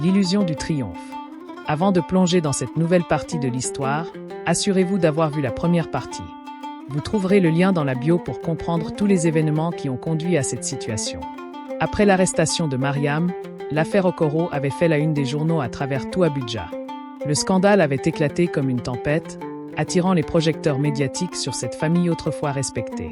l'illusion du triomphe. Avant de plonger dans cette nouvelle partie de l'histoire, assurez-vous d'avoir vu la première partie. Vous trouverez le lien dans la bio pour comprendre tous les événements qui ont conduit à cette situation. Après l'arrestation de Mariam, l'affaire Okoro avait fait la une des journaux à travers tout Abuja. Le scandale avait éclaté comme une tempête, attirant les projecteurs médiatiques sur cette famille autrefois respectée.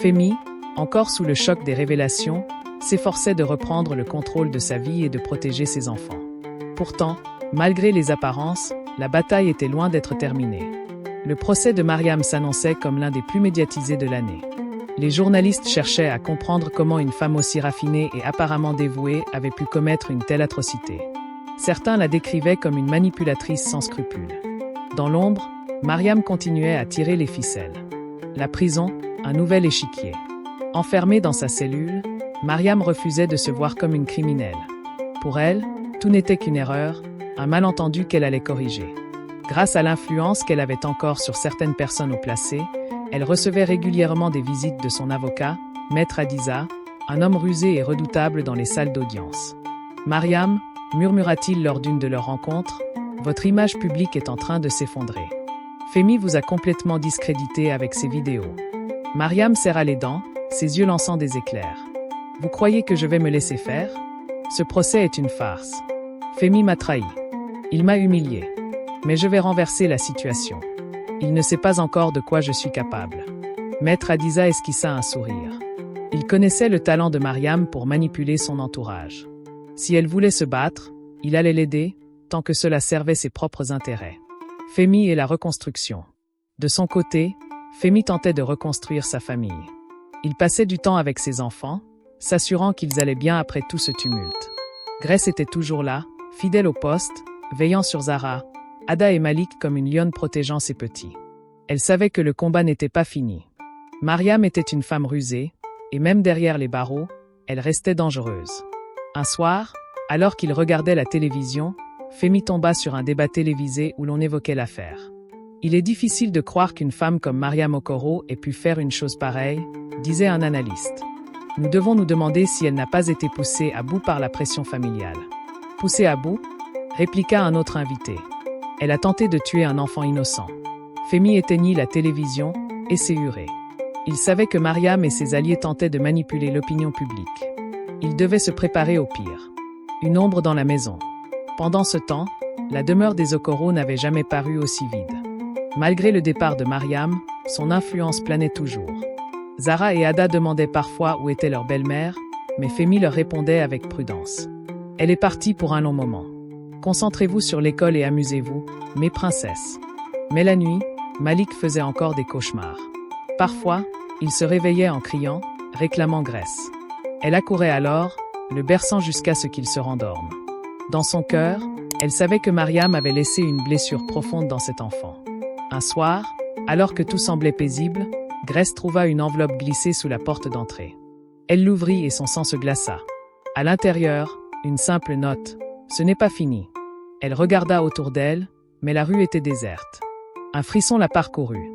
Femi, encore sous le choc des révélations, s'efforçait de reprendre le contrôle de sa vie et de protéger ses enfants. Pourtant, malgré les apparences, la bataille était loin d'être terminée. Le procès de Mariam s'annonçait comme l'un des plus médiatisés de l'année. Les journalistes cherchaient à comprendre comment une femme aussi raffinée et apparemment dévouée avait pu commettre une telle atrocité. Certains la décrivaient comme une manipulatrice sans scrupules. Dans l'ombre, Mariam continuait à tirer les ficelles. La prison, un nouvel échiquier. Enfermée dans sa cellule, Mariam refusait de se voir comme une criminelle. Pour elle, tout n'était qu'une erreur, un malentendu qu'elle allait corriger. Grâce à l'influence qu'elle avait encore sur certaines personnes haut placées, elle recevait régulièrement des visites de son avocat, Maître Hadiza, un homme rusé et redoutable dans les salles d'audience. « Mariam, murmura-t-il lors d'une de leurs rencontres, votre image publique est en train de s'effondrer. Femi vous a complètement discrédité avec ses vidéos. » Mariam serra les dents, ses yeux lançant des éclairs. « Vous croyez que je vais me laisser faire? Ce procès est une farce. Femi m'a trahi. Il m'a humilié. Mais je vais renverser la situation. Il ne sait pas encore de quoi je suis capable. » Maître Hadiza esquissa un sourire. Il connaissait le talent de Mariam pour manipuler son entourage. Si elle voulait se battre, il allait l'aider, tant que cela servait ses propres intérêts. Femi et la reconstruction. De son côté, Femi tentait de reconstruire sa famille. Il passait du temps avec ses enfants, s'assurant qu'ils allaient bien après tout ce tumulte. Grace était toujours là, fidèle au poste, veillant sur Zara, Ada et Malik comme une lionne protégeant ses petits. Elle savait que le combat n'était pas fini. Mariam était une femme rusée, et même derrière les barreaux, elle restait dangereuse. Un soir, alors qu'il regardait la télévision, Femi tomba sur un débat télévisé où l'on évoquait l'affaire. Il est difficile de croire qu'une femme comme Mariam Okoro ait pu faire une chose pareille, disait un analyste. Nous devons nous demander si elle n'a pas été poussée à bout par la pression familiale. Poussée à bout? Répliqua un autre invité. Elle a tenté de tuer un enfant innocent. Femi éteignit la télévision et s'est huré. Il savait que Mariam et ses alliés tentaient de manipuler l'opinion publique. Il devait se préparer au pire. Une ombre dans la maison. Pendant ce temps, la demeure des Okoro n'avait jamais paru aussi vide. Malgré le départ de Mariam, son influence planait toujours. Zara et Ada demandaient parfois où était leur belle-mère, mais Femi leur répondait avec prudence. Elle est partie pour un long moment. Concentrez-vous sur l'école et amusez-vous, mes princesses. Mais la nuit, Malik faisait encore des cauchemars. Parfois, il se réveillait en criant, réclamant Grace. Elle accourait alors, le berçant jusqu'à ce qu'il se rendorme. Dans son cœur, elle savait que Mariam avait laissé une blessure profonde dans cet enfant. Un soir, alors que tout semblait paisible, Grace trouva une enveloppe glissée sous la porte d'entrée. Elle l'ouvrit et son sang se glaça. À l'intérieur, une simple note. Ce n'est pas fini. Elle regarda autour d'elle, mais la rue était déserte. Un frisson la parcourut.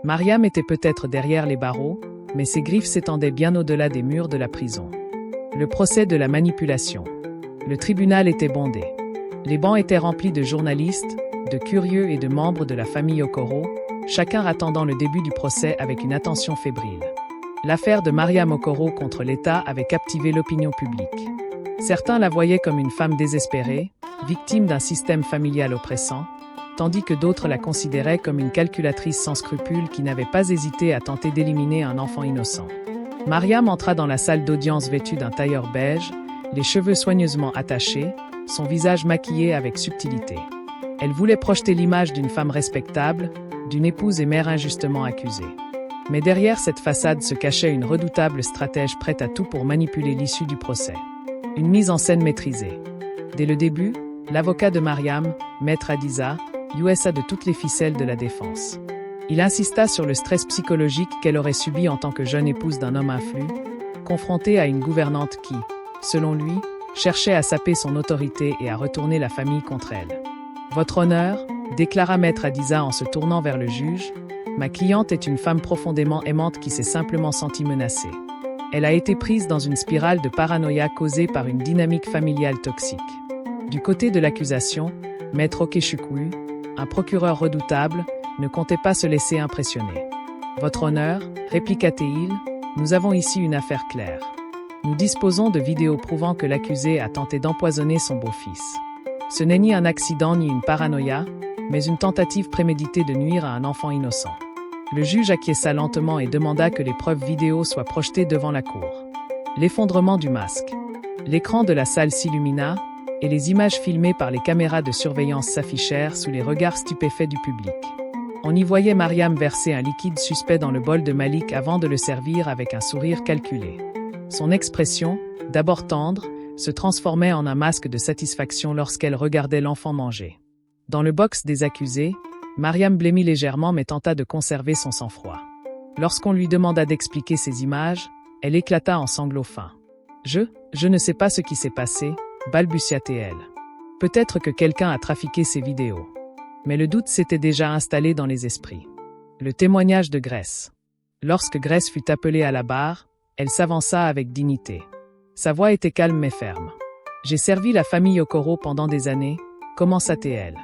Mariam était peut-être derrière les barreaux, mais ses griffes s'étendaient bien au-delà des murs de la prison. Le procès de la manipulation. Le tribunal était bondé. Les bancs étaient remplis de journalistes, de curieux et de membres de la famille Okoro, chacun attendant le début du procès avec une attention fébrile. L'affaire de Mariam Okoro contre l'État avait captivé l'opinion publique. Certains la voyaient comme une femme désespérée, victime d'un système familial oppressant, tandis que d'autres la considéraient comme une calculatrice sans scrupules qui n'avait pas hésité à tenter d'éliminer un enfant innocent. Mariam entra dans la salle d'audience vêtue d'un tailleur beige, les cheveux soigneusement attachés, son visage maquillé avec subtilité. Elle voulait projeter l'image d'une femme respectable, d'une épouse et mère injustement accusée. Mais derrière cette façade se cachait une redoutable stratège prête à tout pour manipuler l'issue du procès. Une mise en scène maîtrisée. Dès le début, l'avocat de Mariam, Maître Hadiza, jouait de toutes les ficelles de la défense. Il insista sur le stress psychologique qu'elle aurait subi en tant que jeune épouse d'un homme influent, confrontée à une gouvernante qui, selon lui, cherchait à saper son autorité et à retourner la famille contre elle. « Votre honneur », déclara Maître Hadiza en se tournant vers le juge, « ma cliente est une femme profondément aimante qui s'est simplement sentie menacée. Elle a été prise dans une spirale de paranoïa causée par une dynamique familiale toxique. Du côté de l'accusation, Maître Okechukwu, un procureur redoutable, ne comptait pas se laisser impressionner. « Votre honneur, répliqua-t-il, nous avons ici une affaire claire. Nous disposons de vidéos prouvant que l'accusé a tenté d'empoisonner son beau-fils. Ce n'est ni un accident ni une paranoïa, mais une tentative préméditée de nuire à un enfant innocent. » Le juge acquiesça lentement et demanda que les preuves vidéo soient projetées devant la cour. L'effondrement du masque. L'écran de la salle s'illumina, et les images filmées par les caméras de surveillance s'affichèrent sous les regards stupéfaits du public. On y voyait Mariam verser un liquide suspect dans le bol de Malik avant de le servir avec un sourire calculé. Son expression, d'abord tendre, se transformait en un masque de satisfaction lorsqu'elle regardait l'enfant manger. Dans le box des accusés, Mariam blêmit légèrement mais tenta de conserver son sang-froid. Lorsqu'on lui demanda d'expliquer ces images, elle éclata en sanglots fins. Je ne sais pas ce qui s'est passé, balbutia-t-elle. Peut-être que quelqu'un a trafiqué ces vidéos. Mais le doute s'était déjà installé dans les esprits. Le témoignage de Grace. Lorsque Grace fut appelée à la barre, elle s'avança avec dignité. Sa voix était calme mais ferme. « J'ai servi la famille Okoro pendant des années, commença-t-elle.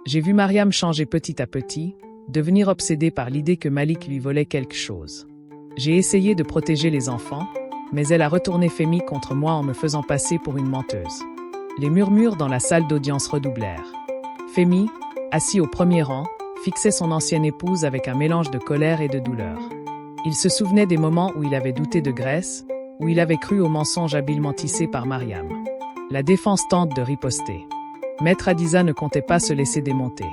J'ai vu Mariam changer petit à petit, devenir obsédée par l'idée que Malik lui volait quelque chose. J'ai essayé de protéger les enfants, mais elle a retourné Femi contre moi en me faisant passer pour une menteuse. » Les murmures dans la salle d'audience redoublèrent. Femi, assis au premier rang, fixait son ancienne épouse avec un mélange de colère et de douleur. Il se souvenait des moments où il avait douté de Grace, où il avait cru aux mensonges habilement tissés par Mariam. La défense tente de riposter. Maître Adiza ne comptait pas se laisser démonter.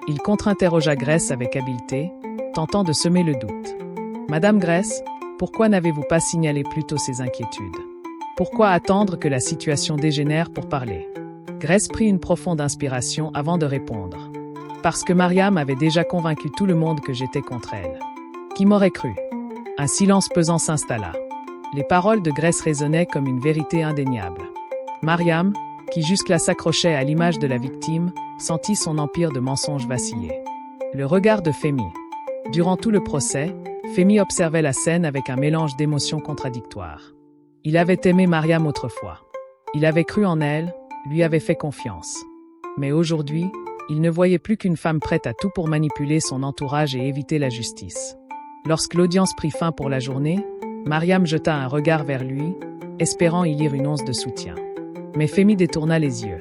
Il contre-interrogea Grace avec habileté, tentant de semer le doute. « Madame Grace, pourquoi n'avez-vous pas signalé plus tôt ces inquiétudes? Pourquoi attendre que la situation dégénère pour parler ?» Grace prit une profonde inspiration avant de répondre. « Parce que Mariam avait déjà convaincu tout le monde que j'étais contre elle. Qui m'aurait cru ?» Un silence pesant s'installa. Les paroles de Grace résonnaient comme une vérité indéniable. Mariam, qui jusque-là s'accrochait à l'image de la victime, sentit son empire de mensonges vaciller. Le regard de Femi. Durant tout le procès, Femi observait la scène avec un mélange d'émotions contradictoires. Il avait aimé Mariam autrefois. Il avait cru en elle, lui avait fait confiance. Mais aujourd'hui, il ne voyait plus qu'une femme prête à tout pour manipuler son entourage et éviter la justice. Lorsque l'audience prit fin pour la journée, Mariam jeta un regard vers lui, espérant y lire une once de soutien. Mais Femi détourna les yeux.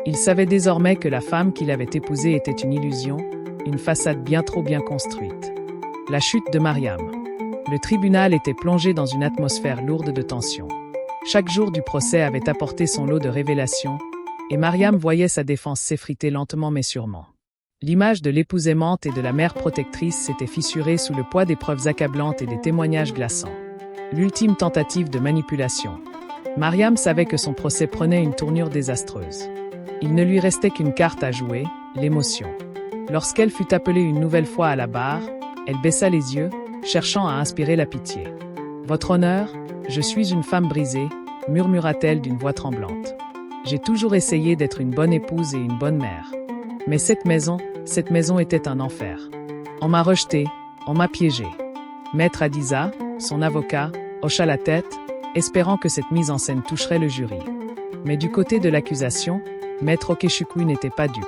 Il savait désormais que la femme qu'il avait épousée était une illusion, une façade bien trop bien construite. La chute de Mariam. Le tribunal était plongé dans une atmosphère lourde de tension. Chaque jour du procès avait apporté son lot de révélations, et Mariam voyait sa défense s'effriter lentement mais sûrement. L'image de l'épouse aimante et de la mère protectrice s'était fissurée sous le poids des preuves accablantes et des témoignages glaçants. L'ultime tentative de manipulation. Mariam savait que son procès prenait une tournure désastreuse. Il ne lui restait qu'une carte à jouer, l'émotion. Lorsqu'elle fut appelée une nouvelle fois à la barre, elle baissa les yeux, cherchant à inspirer la pitié. « Votre honneur, je suis une femme brisée, » murmura-t-elle d'une voix tremblante. « J'ai toujours essayé d'être une bonne épouse et une bonne mère. Mais cette maison était un enfer. On m'a rejetée, on m'a piégée. » Maître Adiza, son avocat, hocha la tête, espérant que cette mise en scène toucherait le jury. Mais du côté de l'accusation, Maître Okechukwu n'était pas dupe.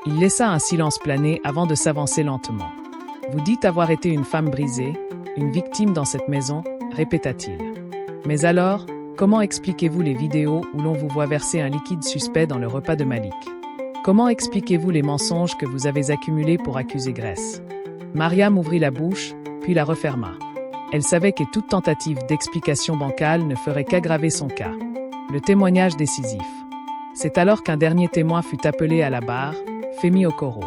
Il laissa un silence planer avant de s'avancer lentement. « Vous dites avoir été une femme brisée, une victime dans cette maison, » répéta-t-il. « Mais alors, comment expliquez-vous les vidéos où l'on vous voit verser un liquide suspect dans le repas de Malik? Comment expliquez-vous les mensonges que vous avez accumulés pour accuser Grace ?» Mariam ouvrit la bouche, puis la referma. Elle savait que toute tentative d'explication bancale ne ferait qu'aggraver son cas. Le témoignage décisif. C'est alors qu'un dernier témoin fut appelé à la barre, Femi Okoro.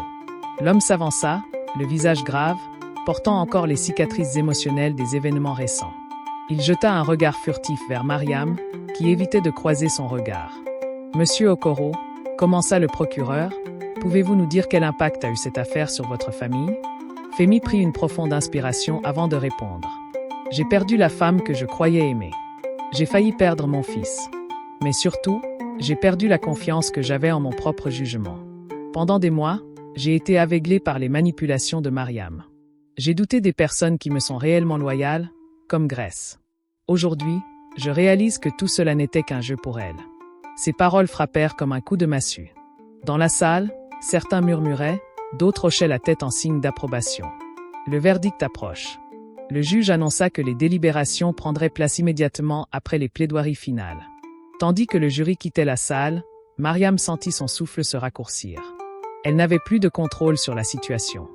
L'homme s'avança, le visage grave, portant encore les cicatrices émotionnelles des événements récents. Il jeta un regard furtif vers Mariam, qui évitait de croiser son regard. « Monsieur Okoro, » commença le procureur, « pouvez-vous nous dire quel impact a eu cette affaire sur votre famille ?» Femi prit une profonde inspiration avant de répondre. « J'ai perdu la femme que je croyais aimer. J'ai failli perdre mon fils. Mais surtout, j'ai perdu la confiance que j'avais en mon propre jugement. Pendant des mois, j'ai été aveuglé par les manipulations de Mariam. J'ai douté des personnes qui me sont réellement loyales, comme Grace. Aujourd'hui, je réalise que tout cela n'était qu'un jeu pour elle. Ces paroles frappèrent comme un coup de massue. Dans la salle, certains murmuraient, d'autres hochaient la tête en signe d'approbation. Le verdict approche. Le juge annonça que les délibérations prendraient place immédiatement après les plaidoiries finales. Tandis que le jury quittait la salle, Mariam sentit son souffle se raccourcir. Elle n'avait plus de contrôle sur la situation.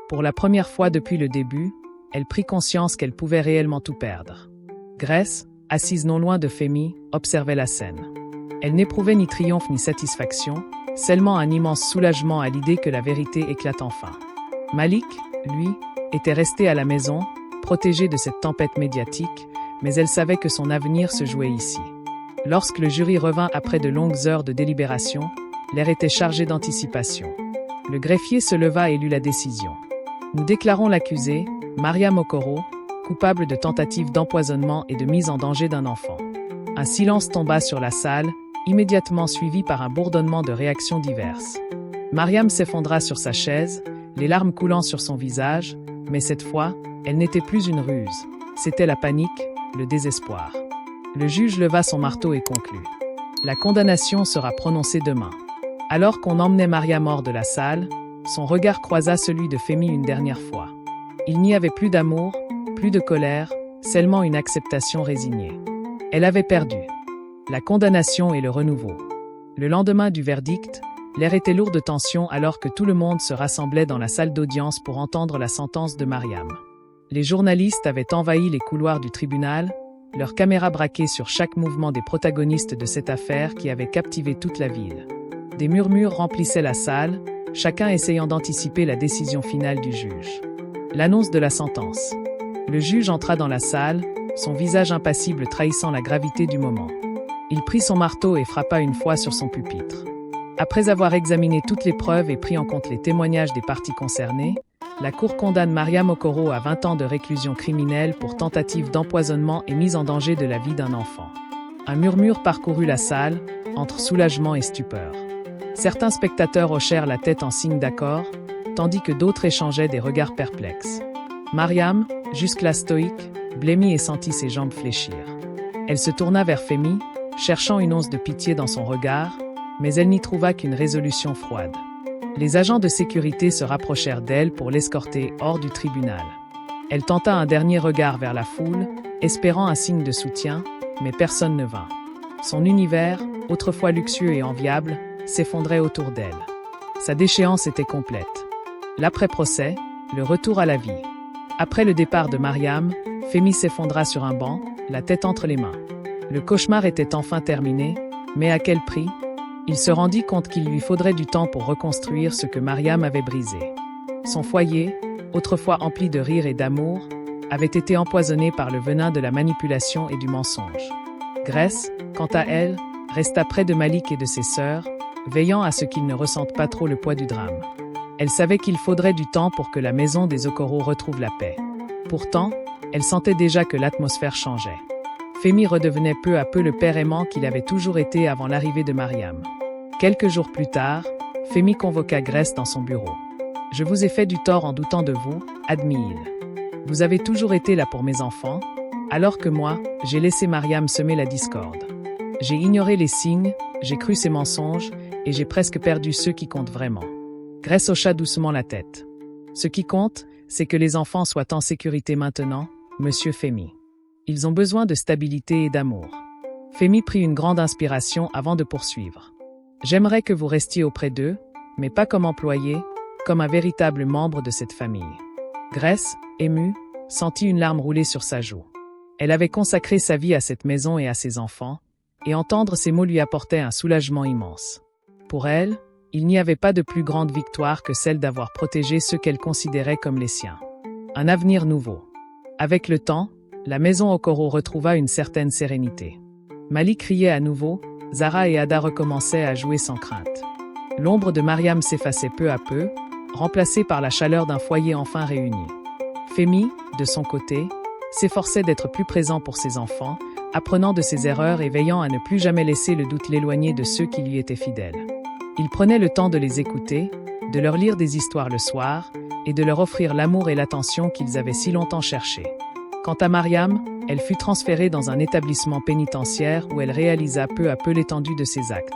Pour la première fois depuis le début, elle prit conscience qu'elle pouvait réellement tout perdre. Grace, assise non loin de Femi, observait la scène. Elle n'éprouvait ni triomphe ni satisfaction, seulement un immense soulagement à l'idée que la vérité éclate enfin. Malik, lui, était resté à la maison, protégé de cette tempête médiatique, mais elle savait que son avenir se jouait ici. Lorsque le jury revint après de longues heures de délibération, l'air était chargé d'anticipation. Le greffier se leva et lut la décision. Nous déclarons l'accusée, Mariam Okoro, coupable de tentative d'empoisonnement et de mise en danger d'un enfant. Un silence tomba sur la salle, immédiatement suivi par un bourdonnement de réactions diverses. Mariam s'effondra sur sa chaise, les larmes coulant sur son visage, mais cette fois, elle n'était plus une ruse. C'était la panique, le désespoir. Le juge leva son marteau et conclut. La condamnation sera prononcée demain. Alors qu'on emmenait Mariam hors de la salle, son regard croisa celui de Femi une dernière fois. Il n'y avait plus d'amour, plus de colère, seulement une acceptation résignée. Elle avait perdu. La condamnation et le renouveau. Le lendemain du verdict, l'air était lourd de tension alors que tout le monde se rassemblait dans la salle d'audience pour entendre la sentence de Mariam. Les journalistes avaient envahi les couloirs du tribunal, leurs caméras braquées sur chaque mouvement des protagonistes de cette affaire qui avait captivé toute la ville. Des murmures remplissaient la salle, chacun essayant d'anticiper la décision finale du juge. L'annonce de la sentence. Le juge entra dans la salle, son visage impassible trahissant la gravité du moment. Il prit son marteau et frappa une fois sur son pupitre. Après avoir examiné toutes les preuves et pris en compte les témoignages des parties concernées, la Cour condamne Mariam Okoro à 20 ans de réclusion criminelle pour tentative d'empoisonnement et mise en danger de la vie d'un enfant. Un murmure parcourut la salle, entre soulagement et stupeur. Certains spectateurs hochèrent la tête en signe d'accord, tandis que d'autres échangeaient des regards perplexes. Mariam, jusque-là stoïque, blêmit et sentit ses jambes fléchir. Elle se tourna vers Femi, cherchant une once de pitié dans son regard, mais elle n'y trouva qu'une résolution froide. Les agents de sécurité se rapprochèrent d'elle pour l'escorter hors du tribunal. Elle tenta un dernier regard vers la foule, espérant un signe de soutien, mais personne ne vint. Son univers, autrefois luxueux et enviable, s'effondrait autour d'elle. Sa déchéance était complète. L'après-procès, le retour à la vie. Après le départ de Mariam, Femi s'effondra sur un banc, la tête entre les mains. Le cauchemar était enfin terminé, mais à quel prix ? Il se rendit compte qu'il lui faudrait du temps pour reconstruire ce que Mariam avait brisé. Son foyer, autrefois empli de rire et d'amour, avait été empoisonné par le venin de la manipulation et du mensonge. Grace, quant à elle, resta près de Malik et de ses sœurs, veillant à ce qu'ils ne ressentent pas trop le poids du drame. Elle savait qu'il faudrait du temps pour que la maison des Okoro retrouve la paix. Pourtant, elle sentait déjà que l'atmosphère changeait. Femi redevenait peu à peu le père aimant qu'il avait toujours été avant l'arrivée de Mariam. Quelques jours plus tard, Femi convoqua Grace dans son bureau. « Je vous ai fait du tort en doutant de vous, admit-il. Vous avez toujours été là pour mes enfants, alors que moi, j'ai laissé Mariam semer la discorde. J'ai ignoré les signes, j'ai cru ses mensonges, et j'ai presque perdu ceux qui comptent vraiment. » Grace hocha doucement la tête. « Ce qui compte, c'est que les enfants soient en sécurité maintenant, monsieur Femi. Ils ont besoin de stabilité et d'amour. » Femi prit une grande inspiration avant de poursuivre. « J'aimerais que vous restiez auprès d'eux, mais pas comme employé, comme un véritable membre de cette famille. » Grace, émue, sentit une larme rouler sur sa joue. Elle avait consacré sa vie à cette maison et à ses enfants, et entendre ces mots lui apportait un soulagement immense. Pour elle, il n'y avait pas de plus grande victoire que celle d'avoir protégé ceux qu'elle considérait comme les siens. Un avenir nouveau. Avec le temps, la maison Okoro retrouva une certaine sérénité. Malik criait à nouveau, Zara et Ada recommençaient à jouer sans crainte. L'ombre de Mariam s'effaçait peu à peu, remplacée par la chaleur d'un foyer enfin réuni. Femi, de son côté, s'efforçait d'être plus présent pour ses enfants, apprenant de ses erreurs et veillant à ne plus jamais laisser le doute l'éloigner de ceux qui lui étaient fidèles. Il prenait le temps de les écouter, de leur lire des histoires le soir, et de leur offrir l'amour et l'attention qu'ils avaient si longtemps cherchés. Quant à Mariam, Elle fut transférée dans un établissement pénitentiaire où elle réalisa peu à peu l'étendue de ses actes.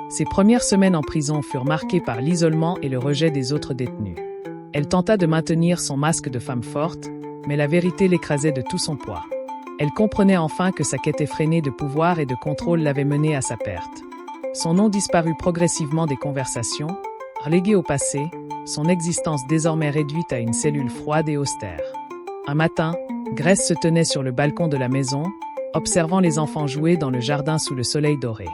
Ses premières semaines en prison furent marquées par l'isolement et le rejet des autres détenus. Elle tenta de maintenir son masque de femme forte, mais la vérité l'écrasait de tout son poids. Elle comprenait enfin que sa quête effrénée de pouvoir et de contrôle l'avait menée à sa perte. Son nom disparut progressivement des conversations, relégué au passé, son existence désormais réduite à une cellule froide et austère. Un matin, Grace se tenait sur le balcon de la maison, observant les enfants jouer dans le jardin sous le soleil doré.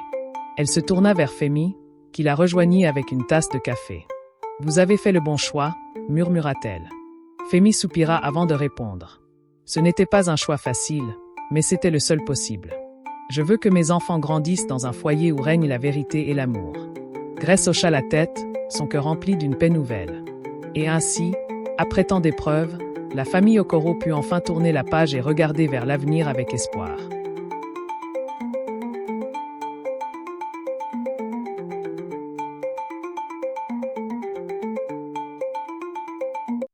Elle se tourna vers Femi, qui la rejoignit avec une tasse de café. « Vous avez fait le bon choix », murmura-t-elle. Femi soupira avant de répondre. Ce n'était pas un choix facile, mais c'était le seul possible. Je veux que mes enfants grandissent dans un foyer où règne la vérité et l'amour. Grace hocha la tête, son cœur rempli d'une paix nouvelle. Et ainsi, après tant d'épreuves, la famille Okoro put enfin tourner la page et regarder vers l'avenir avec espoir.